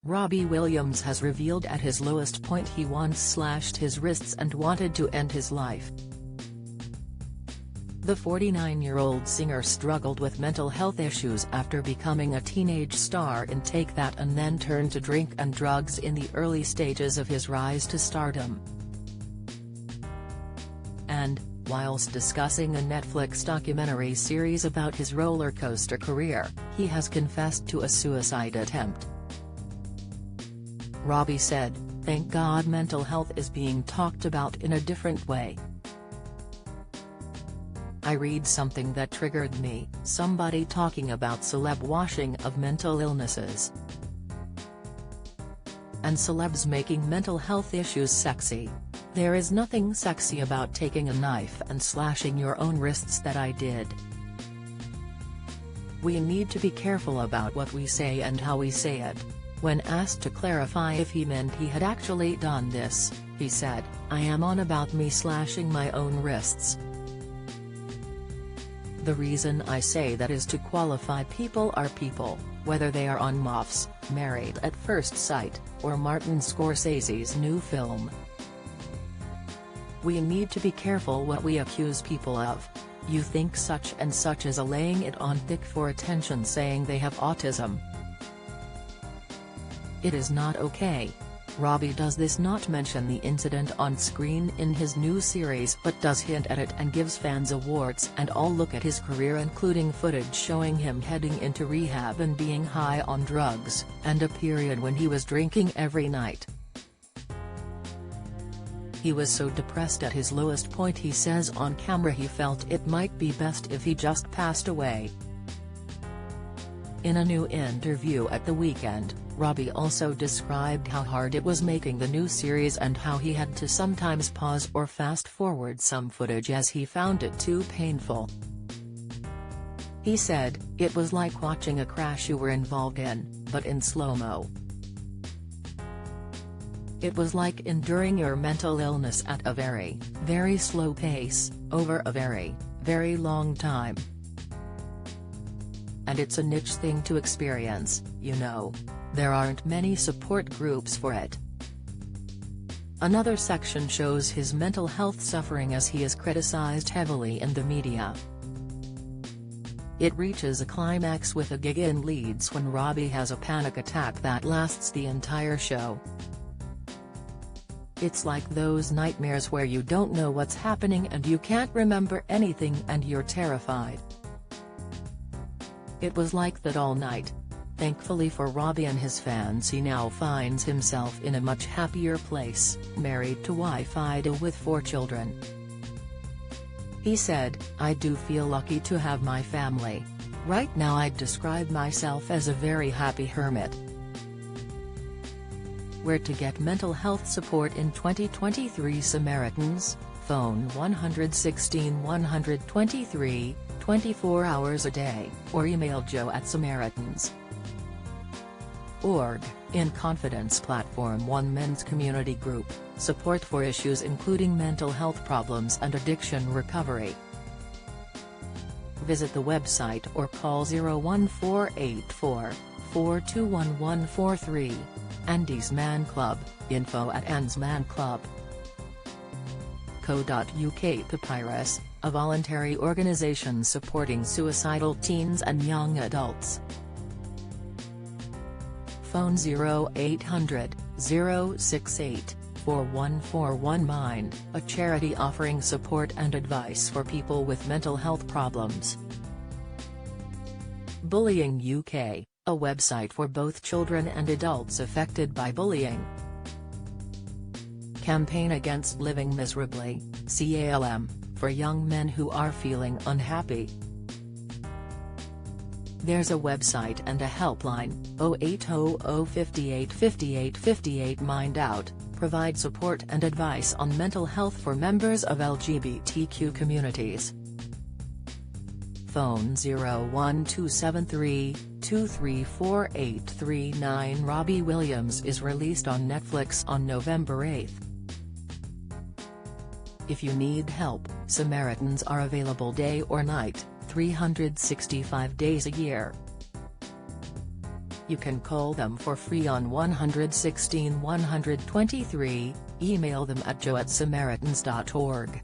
Robbie Williams has revealed at his lowest point he once slashed his wrists and wanted to end his life. The 49-year-old singer struggled with mental health issues after becoming a teenage star in Take That and then turned to drink and drugs in the early stages of his rise to stardom. And, whilst discussing a Netflix documentary series about his roller coaster career, he has confessed to a suicide attempt. Robbie said, "Thank God mental health is being talked about in a different way. I read something that triggered me, somebody talking about celeb washing of mental illnesses. And celebs making mental health issues sexy. There is nothing sexy about taking a knife and slashing your own wrists that I did. We need to be careful about what we say and how we say it." When asked to clarify if he meant he had actually done this, he said, "I am on about me slashing my own wrists. The reason I say that is to qualify people are people, whether they are on MOFs, Married at First Sight, or Martin Scorsese's new film. We need to be careful what we accuse people of. You think such and such is a laying it on thick for attention saying they have autism. It is not okay." Robbie does this not mention the incident on screen in his new series but does hint at it and gives fans awards and all look at his career including footage showing him heading into rehab and being high on drugs, and a period when he was drinking every night. He was so depressed at his lowest point he says on camera he felt it might be best if he just passed away. In a new interview at The Weekend, Robbie also described how hard it was making the new series and how he had to sometimes pause or fast-forward some footage as he found it too painful. He said, "It was like watching a crash you were involved in, but in slow-mo. It was like enduring your mental illness at a very, very slow pace, over a very, very long time. And it's a niche thing to experience, you know. There aren't many support groups for it." Another section shows his mental health suffering as he is criticized heavily in the media. It reaches a climax with a gig in Leeds when Robbie has a panic attack that lasts the entire show. "It's like those nightmares where you don't know what's happening and you can't remember anything and you're terrified. It was like that all night." Thankfully for Robbie and his fans, he now finds himself in a much happier place, married to wife Ida with 4 children. He said, "I do feel lucky to have my family. Right now I'd describe myself as a very happy hermit." Where to get mental health support in 2023? Samaritans, phone 116 123, 24 hours a day, or email joe@samaritans.org, in Confidence Platform 1 Men's Community Group, support for issues including mental health problems and addiction recovery. Visit the website or call 01484 421143. Andy's Man Club, info@andsmanclub.co.uk. Papyrus, a voluntary organisation supporting suicidal teens and young adults. Phone 0800 068 4141. Mind, a charity offering support and advice for people with mental health problems. Bullying UK, a website for both children and adults affected by bullying. Campaign Against Living Miserably, CALM, for young men who are feeling unhappy. There's a website and a helpline, 0800 58 58 58. Mind Out, provide support and advice on mental health for members of LGBTQ communities. Phone 01273 234 Robbie Williams is released on Netflix on November 8. If you need help, Samaritans are available day or night, 365 days a year. You can call them for free on 116 123, email them at joe@samaritans.org.